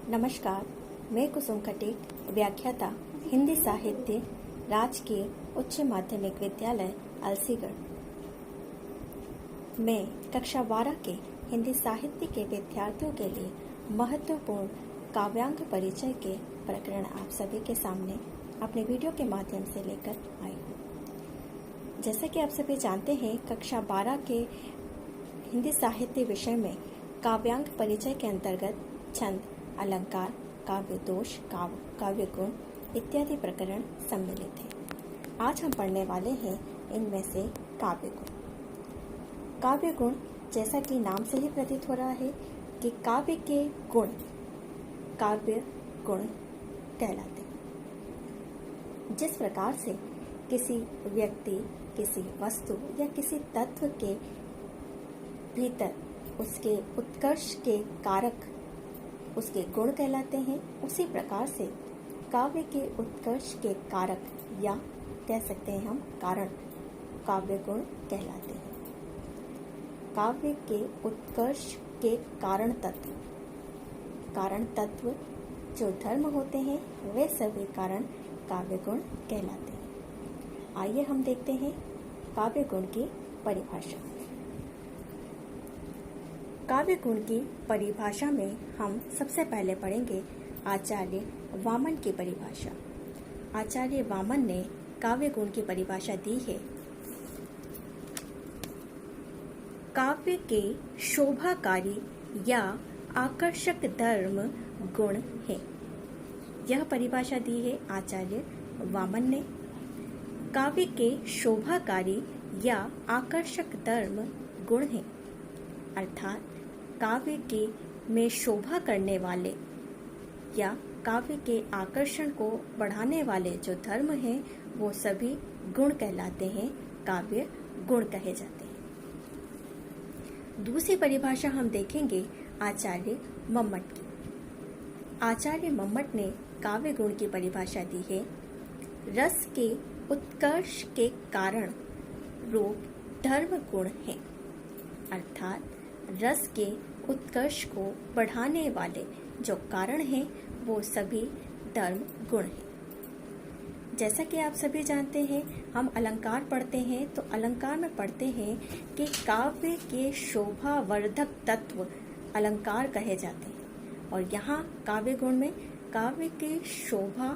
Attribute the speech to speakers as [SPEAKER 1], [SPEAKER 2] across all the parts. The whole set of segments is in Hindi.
[SPEAKER 1] नमस्कार, मैं कुसुम खटीक, व्याख्याता हिंदी साहित्य, राजकीय उच्च माध्यमिक विद्यालय अलसीगढ़। मैं कक्षा 12 के हिंदी साहित्य के विद्यार्थियों के लिए महत्वपूर्ण काव्यांग परिचय के प्रकरण आप सभी के सामने अपने वीडियो के माध्यम से लेकर आई हूँ। जैसा कि आप सभी जानते हैं, कक्षा 12 के हिंदी साहित्य विषय में काव्यांग परिचय के अंतर्गत छंद, अलंकार, काव्य दोष, काव्य गुण इत्यादि प्रकरण सम्मिलित हैं। आज हम पढ़ने वाले हैं इनमें से काव्य गुण। काव्य गुण, जैसा कि नाम से ही प्रतीत हो रहा है कि काव्य के गुण काव्य गुण कहलाते हैं। जिस प्रकार से किसी व्यक्ति, किसी वस्तु या किसी तत्व के भीतर उसके उत्कर्ष के कारक उसके गुण कहलाते हैं, उसी प्रकार से काव्य के उत्कर्ष के कारक या कह सकते हैं हम कारण काव्य गुण कहलाते हैं। काव्य के उत्कर्ष के कारण तत्व जो धर्म होते हैं वे सभी कारण काव्य गुण कहलाते हैं। आइए हम देखते हैं काव्य गुण की परिभाषा। काव्य गुण की परिभाषा में हम सबसे पहले पढ़ेंगे आचार्य वामन की परिभाषा। आचार्य वामन ने काव्य गुण की परिभाषा दी है। काव्य के शोभाकारी या आकर्षक धर्म गुण है। यह परिभाषा दी है आचार्य वामन ने। काव्य के शोभाकारी या आकर्षक धर्म गुण है, अर्थात काव्य के में शोभा करने वाले या काव्य के आकर्षण को बढ़ाने वाले जो धर्म हैं वो सभी गुण कहलाते हैं, काव्य गुण कहे जाते हैं। दूसरी परिभाषा हम देखेंगे आचार्य मम्मट की। आचार्य मम्मट ने काव्य गुण की परिभाषा दी है। रस के उत्कर्ष के कारण रूप धर्म गुण है, अर्थात रस के उत्कर्ष को बढ़ाने वाले जो कारण हैं वो सभी धर्म गुण हैं। जैसा कि आप सभी जानते हैं, हम अलंकार पढ़ते हैं तो अलंकार में पढ़ते हैं कि काव्य के शोभावर्धक तत्व अलंकार कहे जाते हैं, और यहाँ काव्य गुण में काव्य के शोभा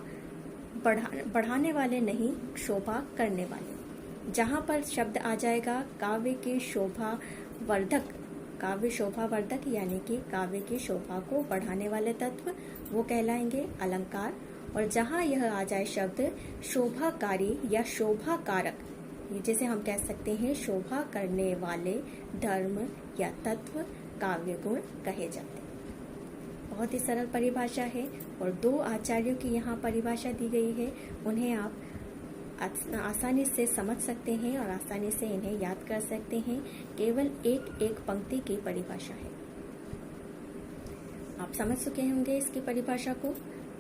[SPEAKER 1] बढ़ाने वाले नहीं, शोभा करने वाले। जहाँ पर शब्द आ जाएगा काव्य के शोभावर्धक, काव्य शोभावर्धक यानी कि काव्य की शोभा को बढ़ाने वाले तत्व, वो कहलाएंगे अलंकार। और जहाँ यह आ जाए शब्द शोभाकारी या शोभाकारक, जिसे हम कह सकते हैं शोभा करने वाले धर्म या तत्व, काव्य गुण कहे जाते हैं। बहुत ही सरल परिभाषा है और दो आचार्यों की यहाँ परिभाषा दी गई है। उन्हें आप आसानी से समझ सकते हैं और आसानी से इन्हें याद कर सकते हैं। केवल एक एक पंक्ति की परिभाषा है। आप समझ चुके होंगे इसकी परिभाषा को।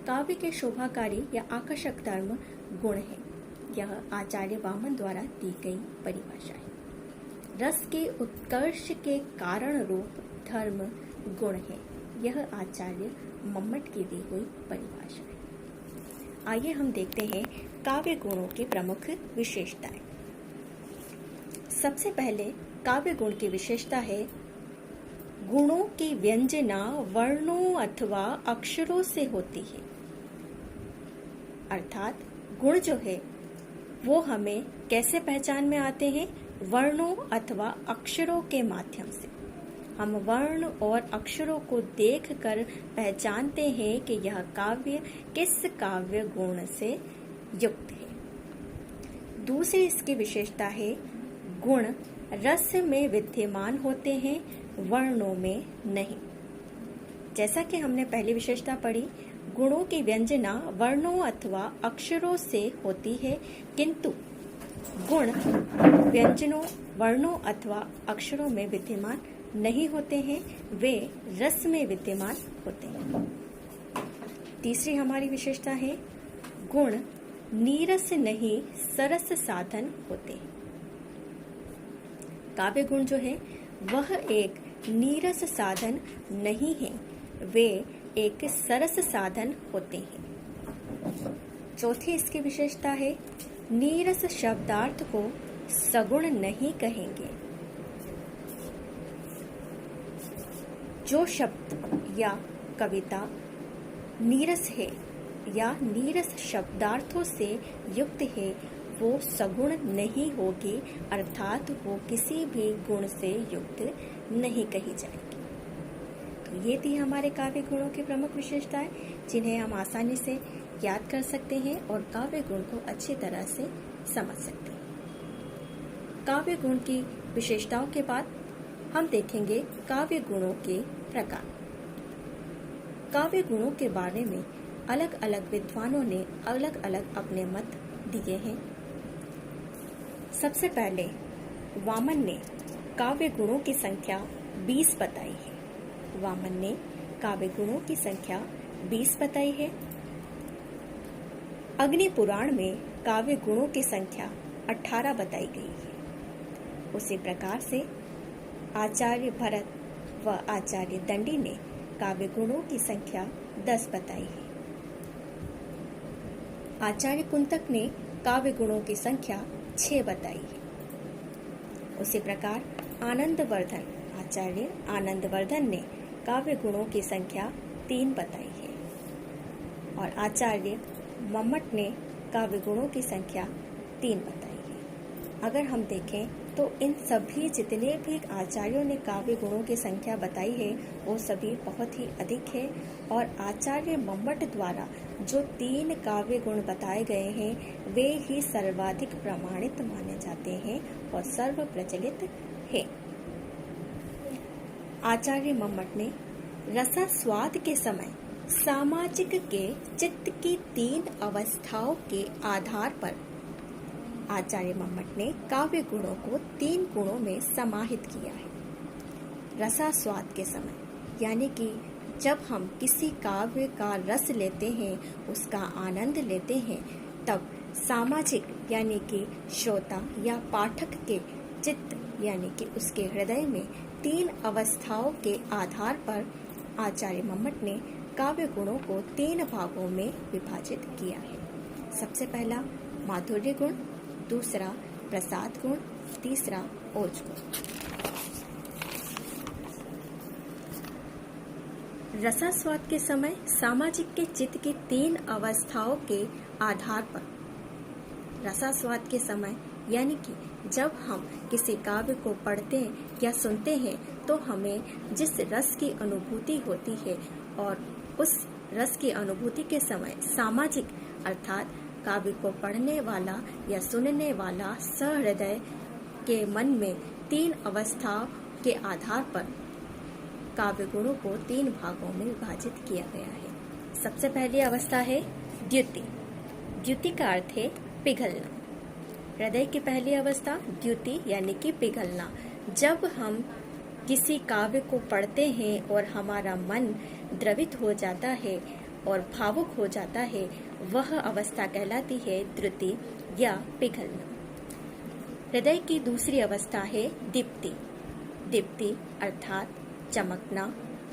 [SPEAKER 1] काव्य के शोभाकारी या आकर्षक धर्म गुण है, यह आचार्य वामन द्वारा दी गई परिभाषा है। रस के उत्कर्ष के कारण रूप धर्म गुण है, यह आचार्य मम्मट की दी हुई परिभाषा है। आइए हम देखते हैं काव्य गुणों की प्रमुख विशेषताएं। सबसे पहले काव्य गुण की विशेषता है गुणों की व्यंजना वर्णों अथवा अक्षरों से होती है, अर्थात गुण जो है वो हमें कैसे पहचान में आते हैं? वर्णों अथवा अक्षरों के माध्यम से। हम वर्ण और अक्षरों को देखकर पहचानते हैं कि यह काव्य किस काव्य गुण से युक्त है। दूसरी इसकी विशेषता है गुण रस में विद्यमान होते हैं, वर्णों में नहीं। जैसा कि हमने पहली विशेषता पढ़ी, गुणों की व्यंजना वर्णों अथवा अक्षरों से होती है, किंतु गुण व्यंजनों वर्णों अथवा अक्षरों में विद्यमान नहीं होते हैं, वे रस में विद्यमान होते हैं। तीसरी हमारी विशेषता है गुण नीरस नहीं सरस साधन होते हैं। काव्य गुण जो है वह एक नीरस साधन नहीं है, वे एक सरस साधन होते हैं। चौथी इसकी विशेषता है, नीरस शब्दार्थ को सगुण नहीं कहेंगे। जो शब्द या कविता नीरस है या नीरस शब्दार्थों से युक्त है वो सगुण नहीं होगी, अर्थात वो किसी भी गुण से युक्त नहीं कही जाएगी। तो ये थी हमारे काव्य गुणों की प्रमुख विशेषताएं, जिन्हें हम आसानी से याद कर सकते हैं और काव्य गुण को अच्छी तरह से समझ सकते हैं। काव्य गुण की विशेषताओं के बाद हम देखेंगे काव्य गुणों के प्रकार। काव्य गुणों के बारे में अलग अलग विद्वानों ने अलग अलग अपने मत दिए हैं। सबसे पहले वामन ने काव्य गुणों की संख्या 20 बताई है। वामन ने काव्य गुणों की संख्या 20 बताई है। अग्नि पुराण में काव्य गुणों की संख्या 18 बताई गई है। उसी प्रकार से आचार्य भरत व आचार्य दंडी ने काव्य गुणों की संख्या 10 बताई है। आचार्य कुंतक ने काव्य गुणों की संख्या 6 बताई है। उसी प्रकार आचार्य आनंदवर्धन ने काव्य गुणों की संख्या 3 बताई है और आचार्य मम्मट ने काव्य गुणों की संख्या 3 बताई है। अगर हम देखें तो इन सभी जितने भी आचार्यों ने काव्य गुणों की संख्या बताई है वो सभी बहुत ही अधिक है और आचार्य मम्मट द्वारा जो 3 काव्य गुण बताए गए हैं वे ही सर्वाधिक प्रमाणित माने जाते हैं और सर्व प्रचलित है। आचार्य मम्मट ने रसास्वाद के समय सामाजिक के चित्त की 3 अवस्थाओं के आधार पर आचार्य मम्मट ने काव्य गुणों को 3 गुणों में समाहित किया है। रसास्वाद के समय यानी कि जब हम किसी काव्य का रस लेते हैं, उसका आनंद लेते हैं, तब सामाजिक यानी कि श्रोता या पाठक के चित्त यानी कि उसके हृदय में 3 अवस्थाओं के आधार पर आचार्य मम्मट ने काव्य गुणों को 3 भागों में विभाजित किया है। सबसे पहला माधुर्य गुण, दूसरा प्रसाद गुण, तीसरा ओज गुण। रसास्वाद के समय सामाजिक के चित्त की 3 अवस्थाओं के आधार पर रसास्वाद के समय यानी कि जब हम किसी काव्य को पढ़ते हैं या सुनते हैं तो हमें जिस रस की अनुभूति होती है और उस रस की अनुभूति के समय सामाजिक अर्थात काव्य को पढ़ने वाला या सुनने वाला सहृदय के मन में 3 अवस्थाओं के आधार पर काव्य गुणों को 3 भागों में विभाजित किया गया है। सबसे पहली अवस्था है द्युति। द्युति का अर्थ है पिघलना। हृदय की पहली अवस्था द्युति यानी कि पिघलना। जब हम किसी काव्य को पढ़ते हैं और हमारा मन द्रवित हो जाता है और भावुक हो जाता है, वह अवस्था कहलाती है द्युति या पिघलना। हृदय की दूसरी अवस्था है दीप्ति। दीप्ति अर्थात चमकना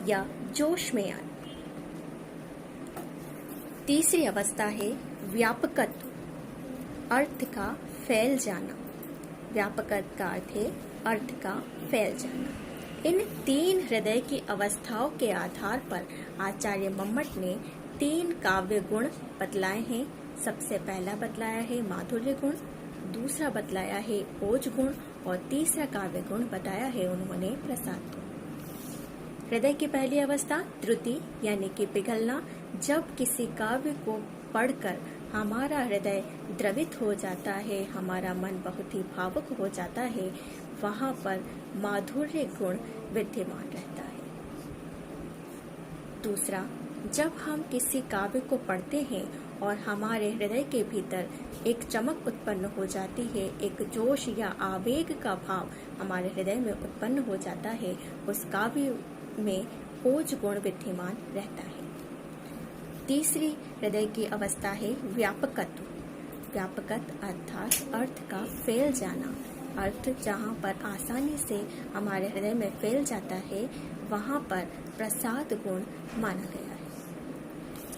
[SPEAKER 1] या जोश में आना। तीसरी अवस्था है व्यापकत्व, अर्थ का फैल जाना। व्यापकत्व का अर्थ है अर्थ का फैल जाना। इन 3 हृदय की अवस्थाओं के आधार पर आचार्य मम्मट ने 3 काव्य गुण बतलाए हैं। सबसे पहला बतलाया है माधुर्य गुण, दूसरा बतलाया है ओज गुण और तीसरा काव्य गुण बताया है उन्होंने प्रसाद गुण। हृदय की पहली अवस्था द्युति यानी कि पिघलना। जब किसी काव्य को पढ़कर हमारा हृदय द्रवित हो जाता है, हमारा मन बहुत ही भावुक हो जाता है, वहाँ पर माधुर्य गुण विद्यमान रहता है। दूसरा, जब हम किसी काव्य को पढ़ते हैं और हमारे हृदय के भीतर एक चमक उत्पन्न हो जाती है, एक जोश या आवेग का भाव हमारे हृदय में उत्पन्न हो जाता है, उस काव्य में ओज गुण विद्यमान रहता है। तीसरी हृदय की अवस्था है व्यापकत्व। व्यापकत्व अर्थात अर्थ का फैल जाना। अर्थ जहाँ पर आसानी से हमारे हृदय में फैल जाता है, वहाँ पर प्रसाद गुण माना गया है।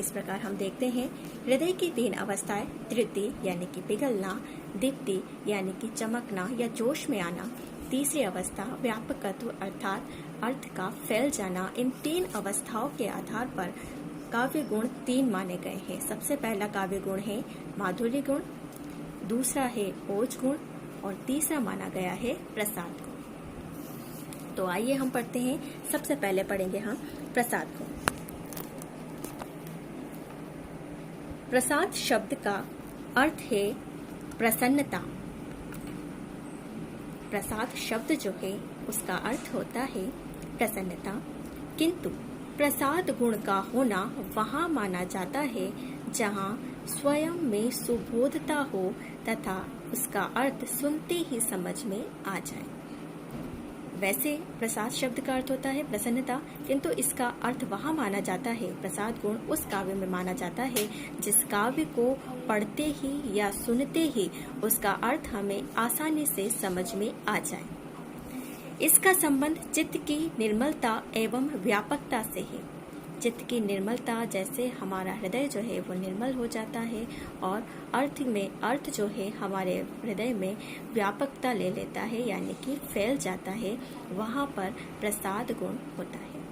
[SPEAKER 1] इस प्रकार हम देखते हैं हृदय की 3 अवस्थाएं, धृति यानी कि पिघलना, दीप्ति यानी कि चमकना या जोश में आना, तीसरी अवस्था व्यापकत्व अर्थात अर्थ का फैल जाना। इन 3 अवस्थाओं के आधार पर काव्य गुण 3 माने गए हैं। सबसे पहला काव्य गुण है माधुर्य गुण, दूसरा है ओज गुण और तीसरा माना गया है प्रसाद गुण। तो आइए हम पढ़ते हैं। सबसे पहले पढ़ेंगे हम प्रसाद गुण। प्रसाद शब्द का अर्थ है प्रसन्नता। प्रसाद शब्द जो है उसका अर्थ होता है प्रसन्नता, किंतु प्रसाद गुण का होना वहाँ माना जाता है जहाँ स्वयं में सुबोधता हो तथा उसका अर्थ सुनते ही समझ में आ जाए। वैसे प्रसाद शब्द का अर्थ होता है प्रसन्नता, किंतु इसका अर्थ वहाँ माना जाता है, प्रसाद गुण उस काव्य में माना जाता है जिस काव्य को पढ़ते ही या सुनते ही उसका अर्थ हमें आसानी से समझ में आ जाए। इसका संबंध चित्त की निर्मलता एवं व्यापकता से है। चित्त की निर्मलता, जैसे हमारा हृदय जो है वो निर्मल हो जाता है और अर्थ जो है हमारे हृदय में व्यापकता ले लेता है यानी कि फैल जाता है, वहाँ पर प्रसाद गुण होता है।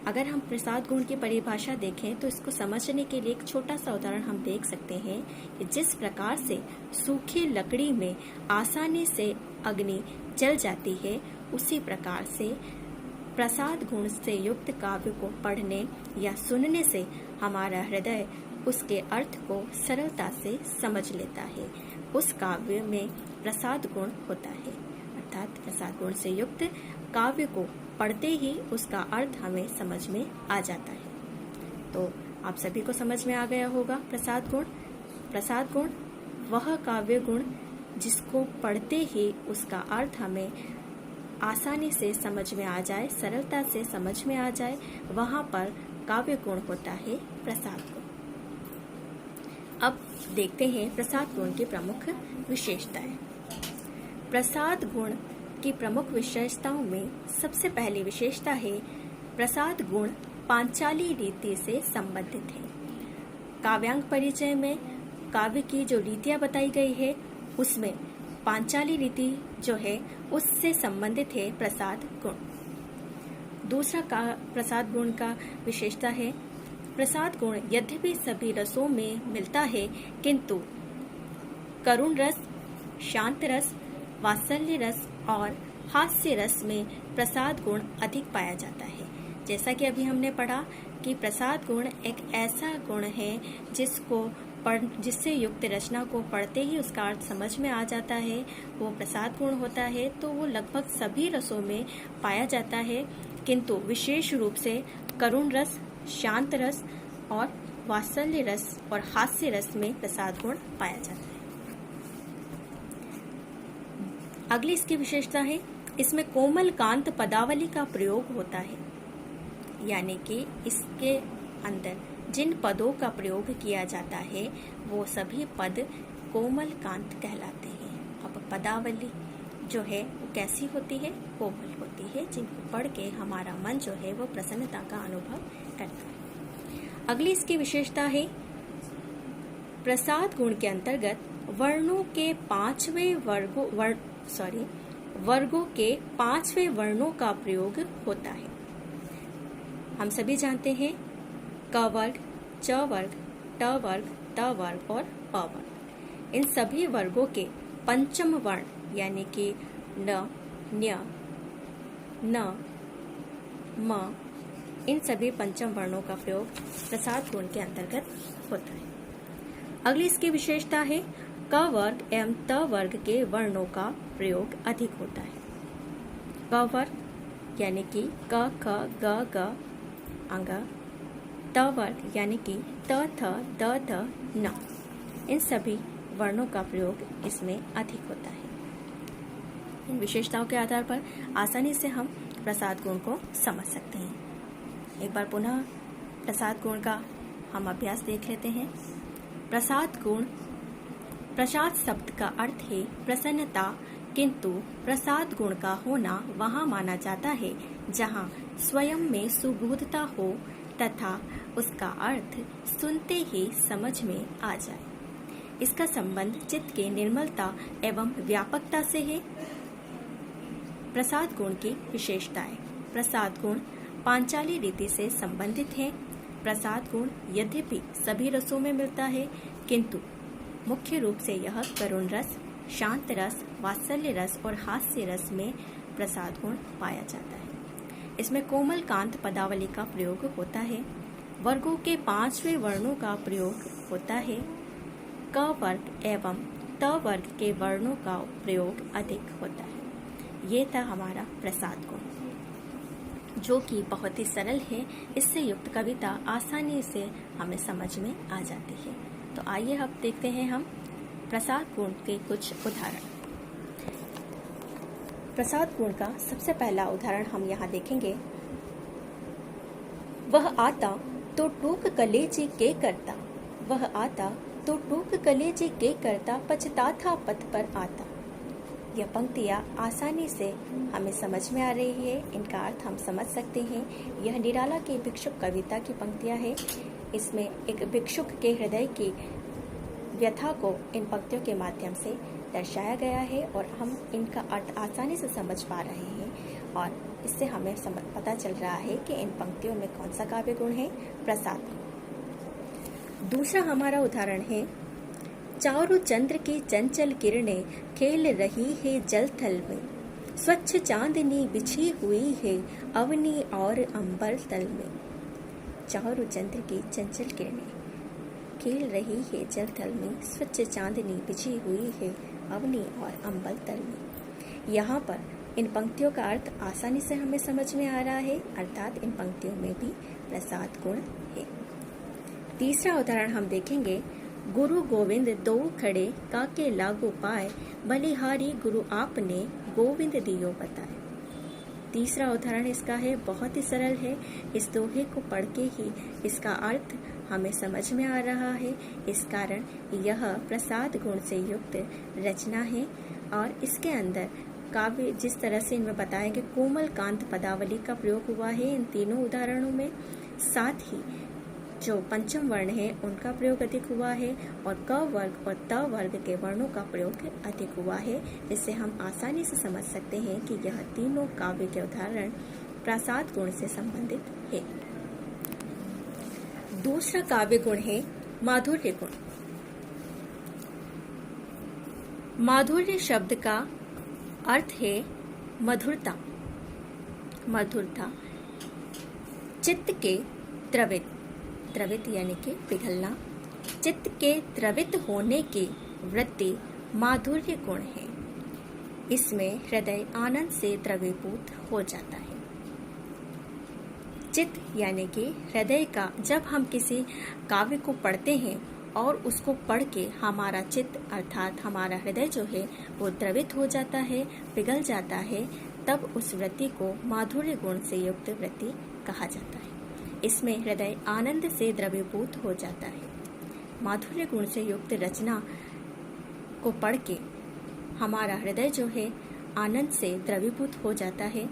[SPEAKER 1] अगर हम प्रसाद गुण की परिभाषा देखें तो इसको समझने के लिए एक छोटा सा उदाहरण हम देख सकते हैं कि जिस प्रकार से सूखी लकड़ी में आसानी से अग्नि जल जाती है, उसी प्रकार से प्रसाद गुण से युक्त काव्य को पढ़ने या सुनने से हमारा हृदय उसके अर्थ को सरलता से समझ लेता है। उस काव्य में प्रसाद गुण होता है, अर्थात प्रसाद गुण से युक्त काव्य को पढ़ते ही उसका अर्थ हमें समझ में आ जाता है। तो आप सभी को समझ में आ गया होगा प्रसाद गुण। प्रसाद गुण वह काव्य गुण जिसको पढ़ते ही उसका अर्थ हमें आसानी से समझ में आ जाए, सरलता से समझ में आ जाए, वहाँ पर काव्य गुण होता है प्रसाद गुण। अब देखते हैं प्रसाद गुण की प्रमुख विशेषताएं। प्रसाद गुण की प्रमुख विशेषताओं में सबसे पहली विशेषता है प्रसाद गुण पांचाली रीति से संबंधित है। काव्यांग परिचय में काव्य की जो रीतियां बताई गई है उसमें पांचाली रीति जो है उससे संबंधित है प्रसाद गुण। दूसरा प्रसाद गुण का विशेषता है प्रसाद गुण यद्यपि सभी रसों में मिलता है, किंतु करुण रस, शांत रस, वात्सल्य रस और हास्य रस में प्रसाद गुण अधिक पाया जाता है। जैसा कि अभी हमने पढ़ा कि प्रसाद गुण एक ऐसा गुण है जिससे युक्त रचना को पढ़ते ही उसका अर्थ समझ में आ जाता है, वो प्रसाद गुण होता है। तो वो लगभग सभी रसों में पाया जाता है, किंतु विशेष रूप से करुण रस, शांत रस और वात्सल्य रस और हास्य रस में प्रसाद गुण पाया जाता है। अगली इसकी विशेषता है इसमें कोमल कांत पदावली का प्रयोग होता है, यानी कि इसके अंदर जिन पदों का प्रयोग किया जाता है वो सभी पद कोमल कांत कहलाते हैं। अब पदावली जो है वो कैसी होती है? कोमल होती है, जिनको पढ़ के हमारा मन जो है वो प्रसन्नता का अनुभव करता है। अगली इसकी विशेषता है प्रसाद गुण के अंतर्गत वर्गों के पांचवें वर्णों का प्रयोग होता है। हम सभी जानते हैं क वर्ग, च वर्ग, ट वर्ग, त वर्ग और प वर्ग। इन सभी वर्गों के पंचम वर्ण यानी कि न, न्य, न, म, इन सभी पंचम वर्णों का प्रयोग प्रसाद गुण के अंतर्गत होता है। अगली इसकी विशेषता है क वर्ग एवं त वर्ग के वर्णों का प्रयोग अधिक होता है। क वर्ग यानी कि क, ख, ग, घ, अंग, त वर्ग यानी कि त, थ, द, ध, न, इन सभी वर्णों का प्रयोग इसमें अधिक होता है। इन विशेषताओं के आधार पर आसानी से हम प्रसाद गुण को समझ सकते हैं। एक बार पुनः प्रसाद गुण का हम अभ्यास देख लेते हैं। प्रसाद गुण, प्रसाद शब्द का अर्थ है प्रसन्नता, किंतु प्रसाद गुण का होना वहाँ माना जाता है जहाँ स्वयं में सुबोधता हो तथा उसका अर्थ सुनते ही समझ में आ जाए। इसका संबंध चित्त की निर्मलता एवं व्यापकता से है। प्रसाद गुण की विशेषताएं। प्रसाद गुण पांचाली रीति से संबंधित है। प्रसाद गुण यद्यपि सभी रसों में मिलता है, किंतु मुख्य रूप से यह करुण रस, शांत रस, वात्सल्य रस और हास्य रस में प्रसाद गुण पाया जाता है। इसमें कोमल कांत पदावली का प्रयोग होता है। वर्गों के 5वें वर्णों का प्रयोग होता है। क वर्ग एवं त वर्ग के वर्णों का प्रयोग अधिक होता है। ये था हमारा प्रसाद गुण, जो कि बहुत ही सरल है। इससे युक्त कविता आसानी से हमें समझ में आ जाती है। तो आइए अब देखते हैं हम प्रसाद गुण के कुछ उदाहरण। प्रसाद गुण का सबसे पहला उदाहरण हम यहाँ देखेंगे। वह आता तो टूक कलेजे के करता, वह आता तो टूक कलेजे के करता, पछता था पथ पर आता। यह पंक्तियाँ आसानी से हमें समझ में आ रही है, इनका अर्थ हम समझ सकते हैं। यह निराला की भिक्षुक कविता की पंक्तियाँ हैं। इसमें एक भिक्षुक के हृदय की व्यथा को इन पंक्तियों के माध्यम से दर्शाया गया है और हम इनका अर्थ आसानी से समझ पा रहे हैं और इससे हमें पता चल रहा है कि इन पंक्तियों में कौन सा काव्य गुण है, प्रसाद गुण। दूसरा हमारा उदाहरण है। चारु चंद्र की चंचल किरणें खेल रही है जल थल में, स्वच्छ चांदनी बिछी हुई है अवनी और अंबर तल में। चारु चंद्र की चंचल किरणें खेल रही है जल थल में, स्वच्छ चांदनी बिछी हुई है अवनी और अंबर तल में। यहाँ पर इन पंक्तियों का अर्थ आसानी से हमें समझ में आ रहा है, अर्थात इन पंक्तियों में भी प्रसाद गुण है। तीसरा उदाहरण हम देखेंगे। गुरु गोविंद दो खड़े काके लागू पाए, बलिहारी गुरु आपने गोविंद दियो बताए। तीसरा उदाहरण इसका है, बहुत ही सरल है। इस दोहे को पढ़ के ही इसका अर्थ हमें समझ में आ रहा है। इस कारण यह प्रसाद गुण से युक्त रचना है और इसके अंदर काव्य जिस तरह से इनमें बताया कि कोमल कांत पदावली का प्रयोग हुआ है इन तीनों उदाहरणों में, साथ ही जो पंचम वर्ण है उनका प्रयोग अधिक हुआ है और क वर्ग और त वर्ग के वर्णों का प्रयोग अधिक हुआ है। इससे हम आसानी से समझ सकते हैं कि यह तीनों काव्य के उदाहरण प्रसाद गुण से संबंधित है। दूसरा काव्य गुण है माधुर्य गुण। माधुर्य शब्द का अर्थ है मधुरता। मधुरता चित्त के द्रवित, द्रवित यानी कि पिघलना, चित्त के द्रवित होने की वृत्ति माधुर्य गुण है। इसमें हृदय आनंद से द्रवीभूत हो जाता है। चित्त यानी कि हृदय का, जब हम किसी काव्य को पढ़ते हैं और उसको पढ़ के हमारा चित्त अर्थात हमारा हृदय जो है वो द्रवित हो जाता है, पिघल जाता है, तब उस वृत्ति को माधुर्य गुण से युक्त वृत्ति कहा जाता है। इसमें हृदय आनंद से द्रवीभूत हो जाता है। माधुर्य गुण से युक्त रचना को पढ़ के हमारा हृदय जो है आनंद से द्रवीभूत हो जाता है,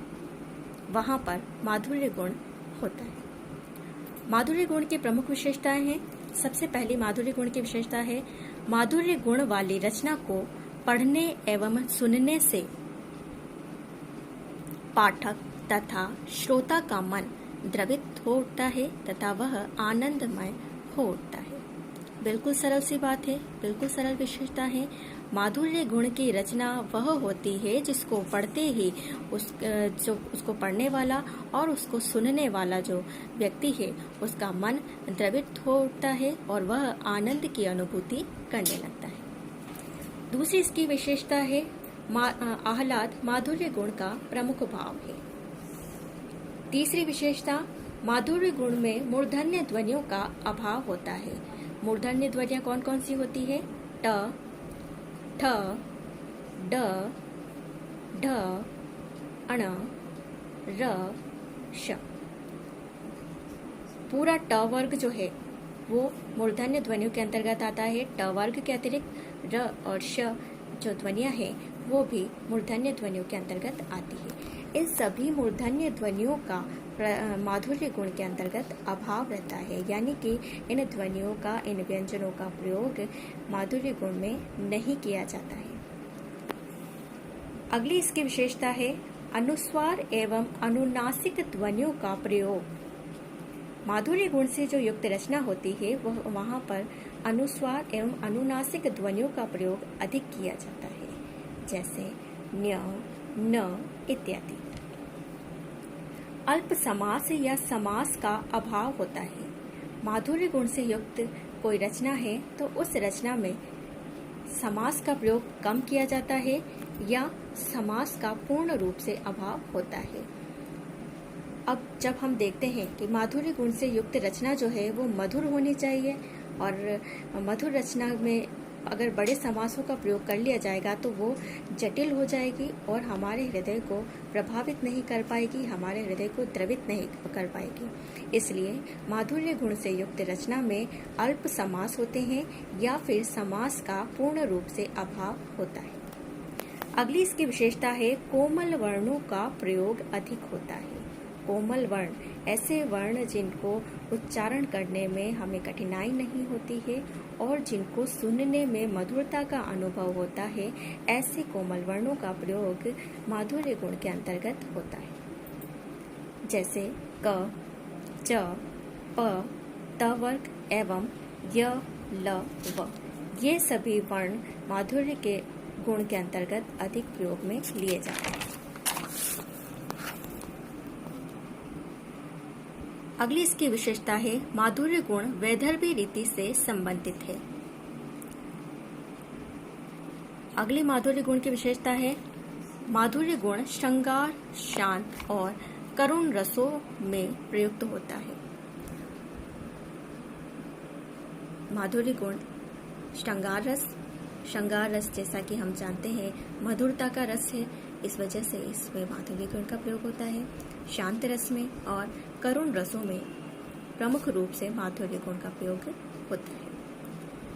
[SPEAKER 1] वहाँ पर माधुर्य गुण होता है। माधुर्य गुण की प्रमुख विशेषताएं हैं। सबसे पहली माधुर्य गुण की विशेषता है, माधुर्य गुण वाली रचना को पढ़ने एवं सुनने से पाठक तथा श्रोता का मन द्रवित हो उठता है तथा वह आनंदमय हो उठता है। बिल्कुल सरल सी बात है, बिल्कुल सरल विशेषता है। माधुर्य गुण की रचना वह होती है जिसको पढ़ते ही उसको पढ़ने वाला और उसको सुनने वाला जो व्यक्ति है उसका मन द्रवित हो उठता है और वह आनंद की अनुभूति करने लगता है। दूसरी इसकी विशेषता है आह्लाद माधुर्य गुण का प्रमुख भाव है। तीसरी विशेषता, माधुर्य गुण में मूर्धन्य ध्वनियों का अभाव होता है। मूर्धन्य ध्वनियां कौन कौन सी होती है? ट, ठ, ड, ढ, अण, र, श। पूरा ट वर्ग जो है वो मूर्धन्य ध्वनियों के अंतर्गत आता है। ट वर्ग के अतिरिक्त र और श जो ध्वनियां हैं वो भी मूर्धन्य ध्वनियों के अंतर्गत आती है। इन सभी मूर्धन्य ध्वनियों का माधुर्य गुण के अंतर्गत अभाव रहता है, यानी कि इन ध्वनियों का, इन व्यंजनों का प्रयोग माधुर्य गुण में नहीं किया जाता है। अगली इसकी विशेषता है अनुस्वार एवं अनुनासिक ध्वनियों का प्रयोग। माधुर्य गुण से जो युक्त रचना होती है वह वहाँ पर अनुस्वार एवं अनुनासिक ध्वनियों का प्रयोग अधिक किया जाता है, जैसे न्य, न इत्यादि। अल्प समास या समास का अभाव होता है। माधुर्य गुण से युक्त कोई रचना है तो उस रचना में समास का प्रयोग कम किया जाता है या समास का पूर्ण रूप से अभाव होता है। अब जब हम देखते हैं कि माधुर्य गुण से युक्त रचना जो है वो मधुर होनी चाहिए, और मधुर रचना में अगर बड़े समासों का प्रयोग कर लिया जाएगा तो वो जटिल हो जाएगी और हमारे हृदय को प्रभावित नहीं कर पाएगी, हमारे हृदय को द्रवित नहीं कर पाएगी। इसलिए माधुर्य गुण से युक्त रचना में अल्प समास होते हैं या फिर समास का पूर्ण रूप से अभाव होता है। अगली इसकी विशेषता है कोमल वर्णों का प्रयोग अधिक होता है। कोमल वर्ण ऐसे वर्ण जिनको उच्चारण करने में हमें कठिनाई नहीं होती है और जिनको सुनने में मधुरता का अनुभव होता है, ऐसे कोमल वर्णों का प्रयोग माधुर्य गुण के अंतर्गत होता है, जैसे क, च, प, त वर्ग एवं य, ल, व। ये सभी वर्ण माधुर्य के गुण के अंतर्गत अधिक प्रयोग में लिए जाते हैं। अगली इसकी विशेषता है माधुर्य गुण वैदर्भी रीति से संबंधित है। अगली माधुर्य गुण की विशेषता है माधुर्य गुण श्रृंगार, शांत और करुण रसों में प्रयुक्त होता है। माधुर्य गुण श्रृंगार रस जैसा कि हम जानते हैं मधुरता का रस है, इस वजह से इसमें माधुर्य गुण का प्रयोग होता है। शांत रस में और करुण रसों में प्रमुख रूप से माधुर्य गुण का प्रयोग होता है।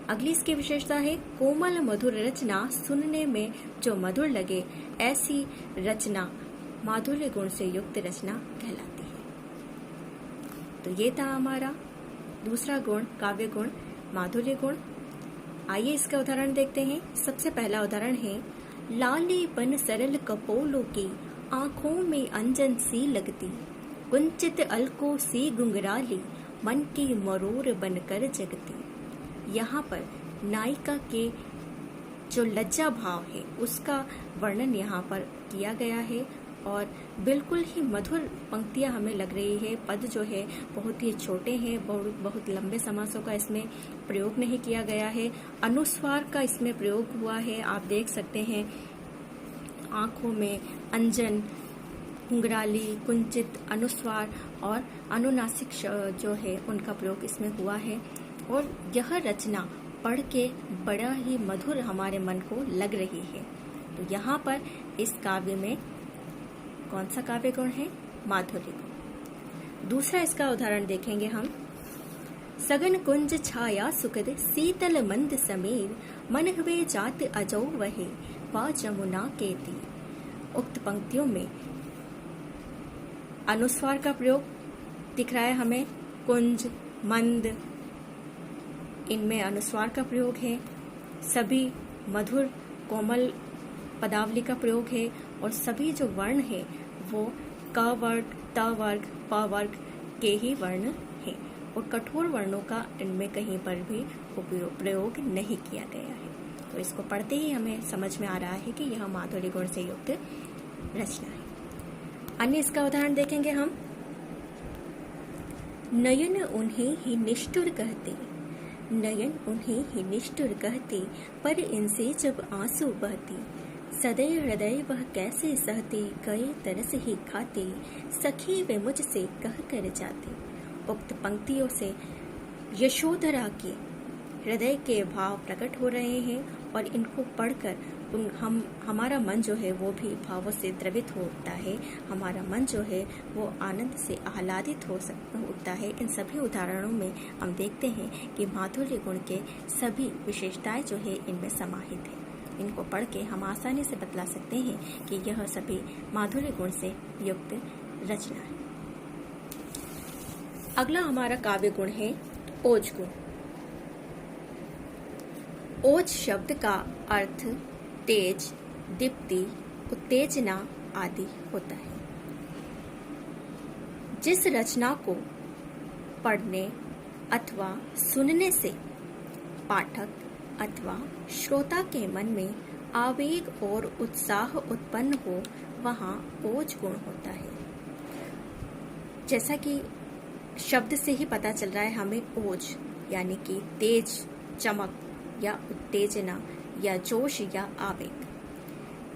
[SPEAKER 1] अगली इसकी विशेषता है कोमल मधुर रचना सुनने में जो मधुर लगे, ऐसी रचना माधुर्य गुण से युक्त रचना कहलाती है। तो ये था हमारा दूसरा गुण, काव्य गुण, माधुर्य गुण। आइए इसका उदाहरण देखते हैं। सबसे पहला उदाहरण है लालीपन सरल कपोलों की आंखों में अंजन सी लगती, कुंचित अलकों सी गुंगराली मन की मरोर बनकर जगती। यहाँ पर नायिका के जो लज्जा भाव है उसका वर्णन यहाँ पर किया गया है और बिल्कुल ही मधुर पंक्तियां हमें लग रही है। पद जो है बहुत ही छोटे हैं, बहुत लंबे समासों का इसमें प्रयोग नहीं किया गया है। अनुस्वार का इसमें प्रयोग हुआ है। आप देख सकते हैं आंखों में अंजन, घुंघराली, कुंचित, अनुस्वार और अनुनासिक जो है उनका प्रयोग इसमें हुआ है और यह रचना पढ़ के बड़ा ही मधुर हमारे मन को लग रही है। तो यहाँ पर इस काव्य में कौन सा काव्य गुण है? माधुर्य गुण। दूसरा इसका उदाहरण देखेंगे हम। सगन कुंज छाया सुखद शीतल मंद समीर, मन हुए जात अजो वहे वा जमुना के तीर। उक्त पंक्तियों में अनुस्वार का प्रयोग दिख रहा है हमें। कुंज, मंद, इनमें अनुस्वार का प्रयोग है। सभी मधुर कोमल पदावली का प्रयोग है और सभी जो वर्ण है वो क वर्ग, त वर्ग, प वर्ग के ही वर्ण है और कठोर वर्णों का इनमें कहीं पर भी प्रयोग नहीं किया गया है। तो इसको पढ़ते ही हमें समझ में आ रहा है कि यह माधुर्य गुण से युक्त रचना है। अन्य इसका उदाहरण देखेंगे हम। नयन उन्हें ही निष्ठुर कहते, नयन उन्हें ही निष्ठुर कहते, पर इनसे जब आंसू बहती, सदैव हृदय वह कैसे सहते, गए तरस ही खाते, सखी वे मुझसे कह कर जाते। उक्त पंक्तियों से यशोधरा के हृदय के भाव प्रकट हो रहे हैं और इनको पढ़कर हमारा मन जो है वो भी भावों से द्रवित होता है। हमारा मन जो है वो आनंद से आह्लादित होता है। इन सभी उदाहरणों में हम देखते हैं कि माधुर्य गुण के सभी विशेषताएं जो है इनमें समाहित है। इनको पढ़ के हम आसानी से बतला सकते हैं कि यह सभी माधुर्य गुण से युक्त रचना है। अगला हमारा काव्य गुण है ओज गुण। ओज शब्द का अर्थ तेज, दीप्ति, उत्तेजना आदि होता है। जिस रचना को पढ़ने अथवा सुनने से पाठक अथवा श्रोता के मन में आवेग और उत्साह उत्पन्न हो, वहाँ ओज गुण होता है। जैसा कि शब्द से ही पता चल रहा है हमें, ओज यानी कि तेज, चमक या उत्तेजना या जोश या आवेग।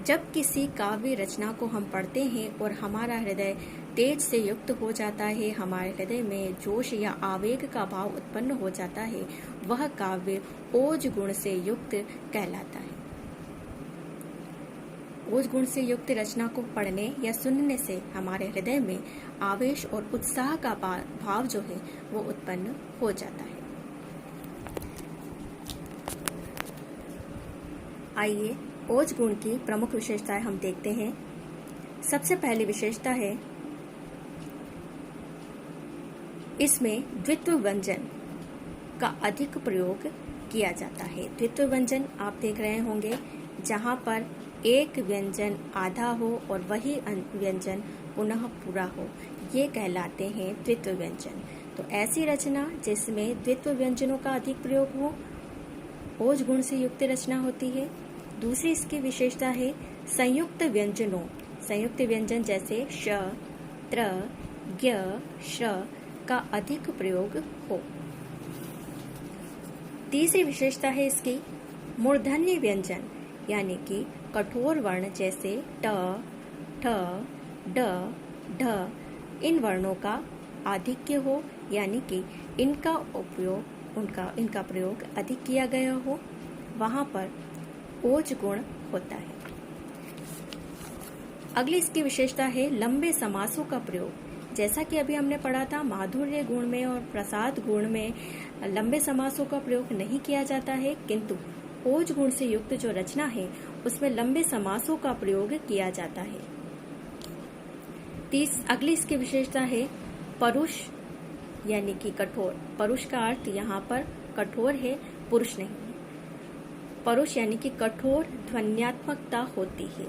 [SPEAKER 1] जब किसी काव्य रचना को हम पढ़ते हैं और हमारा हृदय तेज से युक्त हो जाता है, हमारे हृदय में जोश या आवेग का भाव उत्पन्न हो जाता है, वह काव्य ओज गुण से युक्त कहलाता है। ओज गुण से युक्त रचना को पढ़ने या सुनने से हमारे हृदय में आवेश और उत्साह का भाव जो है वो उत्पन्न हो जाता है। आइए ओज गुण की प्रमुख विशेषताएं हम देखते हैं। सबसे पहली विशेषता है, इसमें द्वित्व व्यंजन का अधिक प्रयोग किया जाता है। द्वित्व व्यंजन आप देख रहे होंगे, जहां पर एक व्यंजन आधा हो और वही व्यंजन पुनः पूरा हो, ये कहलाते हैं द्वित्व व्यंजन। तो ऐसी रचना जिसमें द्वित्व व्यंजनों का अधिक प्रयोग हो, ओज गुण से युक्त रचना होती है। दूसरी इसकी विशेषता है संयुक्त व्यंजनों, संयुक्त व्यंजन जैसे श, त्र, ज्ञ, श्र का अधिक प्रयोग हो। तीसरी विशेषता है इसकी मूर्धन्य व्यंजन, यानी कि कठोर वर्ण जैसे ट, ठ, ड, ढ, इन वर्णों का आधिक्य हो, यानी कि इनका प्रयोग अधिक किया गया हो, वहां पर ओज गुण होता है। अगली इसकी विशेषता है लंबे समासों का प्रयोग। जैसा कि अभी हमने पढ़ा था, माधुर्य गुण में और प्रसाद गुण में लंबे समासों का प्रयोग नहीं किया जाता है, किंतु ओज गुण से युक्त जो रचना है उसमें लंबे समासों का प्रयोग किया जाता है। अगली इसकी विशेषता है परुष यानी कि कठोर। परुष का अर्थ यहाँ पर कठोर है, पुरुष नहीं है। परुष यानी कि कठोर ध्वन्यात्मकता होती है।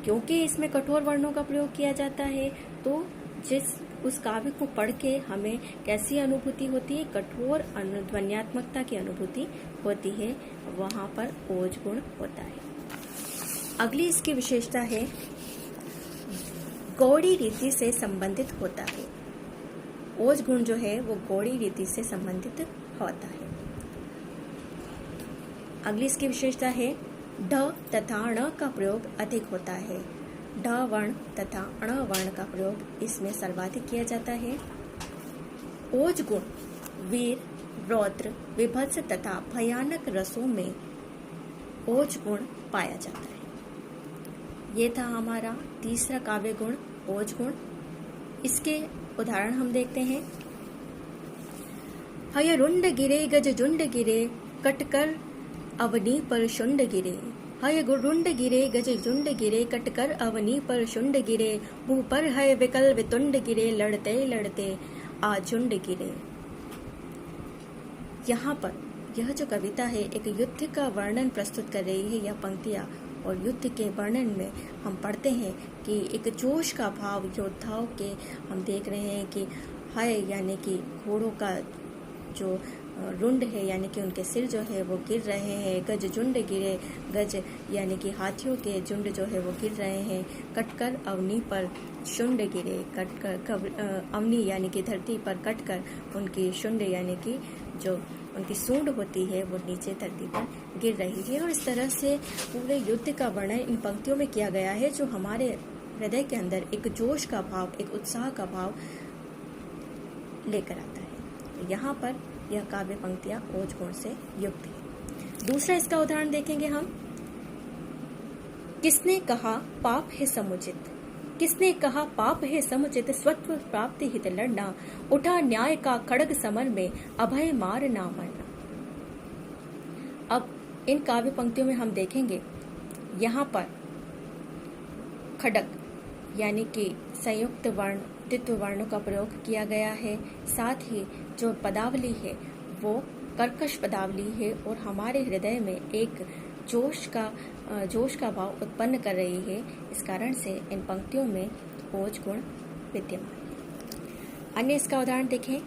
[SPEAKER 1] क्योंकि इसमें कठोर वर्णों का प्रयोग किया जाता है, तो उस काव्य को पढ़ के हमें कैसी अनुभूति होती है, कठोर ध्वन्यात्मकता की अनुभूति होती है, वहां पर ओज गुण होता है। अगली इसकी विशेषता है गौड़ी रीति से संबंधित होता है। ओज गुण जो है वो गौड़ी रीति से संबंधित होता है। अगली इसकी विशेषता है ढ तथा ण का प्रयोग अधिक होता है। ढ वर्ण तथा अण वर्ण का प्रयोग इसमें सर्वाधिक किया जाता है। ओज गुण वीर, रौद्र, विभत्स तथा भयानक रसों में ओज गुण पाया जाता है। ये था हमारा तीसरा काव्य गुण ओज गुण। इसके उदाहरण हम देखते हैं। हय रुंड गिरे गज झुंड गिरे, कटकर अवनी पर शुंड गिरे। हय रुंड गिरे गज झुंड गिरे, कटकर अवनी पर शुंड गिरे। मुंह पर है विकल वितुंड गिरे, लड़ते लड़ते आझुंड गिरे। यहाँ पर यह जो कविता है एक युद्ध का वर्णन प्रस्तुत कर रही है। यह पंक्तियां और युद्ध के वर्णन में हम पढ़ते हैं कि एक जोश का भाव योद्धाओं के हम देख रहे हैं कि हय यानी कि घोड़ों का जो रुंड है यानी कि उनके सिर जो है वो गिर रहे हैं। गज झुंड गिरे, गज यानी कि हाथियों के झुंड जो है वो गिर रहे हैं। कटकर अवनी पर शुंड गिरे, कटकर अवनी यानी कि धरती पर कटकर उनकी शुंड यानी कि जो उनकी सूंड होती है वो नीचे धरती पर गिर रही है। और इस तरह से पूरे युद्ध का वर्णन इन पंक्तियों में किया गया है, जो हमारे हृदय के अंदर एक जोश का भाव, एक उत्साह का भाव लेकर आता है। यहाँ पर यह काव्य पंक्तियां ओज गुण से युक्त है। दूसरा इसका उदाहरण देखेंगे हम। किसने कहा पाप है समुचित, किसने कहा पाप है समुचित, स्वत्व प्राप्ति हित लड़ना, उठा न्याय का खड़ग समर में, अभय मार ना मरना। अब इन काव्य पंक्तियों में हम देखेंगे, यहाँ पर खड़ग यानी कि संयुक्त वर्ण द्वित्व वर्णों का प्रयोग किया गया है। साथ ही जो पदावली है वो कर्कश पदावली है और हमारे हृदय में एक जोश का भाव उत्पन्न कर रही है। इस कारण से इन पंक्तियों में ओज गुण विद्यमान है। अन्य इसका उदाहरण देखें।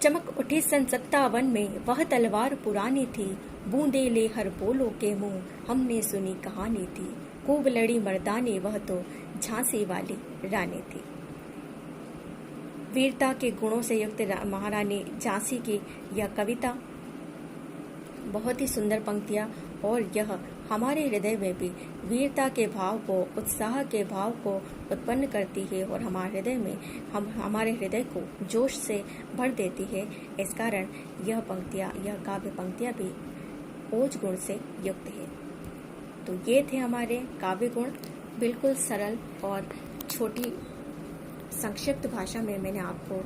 [SPEAKER 1] चमक उठी सन 57 में वह तलवार पुरानी थी, बूंदे ले हर बोलो के मुंह हमने सुनी कहानी थी, खूब लड़ी मर्दानी वह तो झांसी वाली रानी थी। वीरता के गुणों से युक्त महारानी झांसी की यह कविता बहुत ही सुंदर पंक्तियां, और यह हमारे हृदय में भी वीरता के भाव को, उत्साह के भाव को उत्पन्न करती है और हमारे हृदय को जोश से भर देती है। इस कारण यह काव्य पंक्तियां भी ओज गुण से युक्त है। तो ये थे हमारे काव्य गुण। बिल्कुल सरल और छोटी संक्षिप्त भाषा में मैंने आपको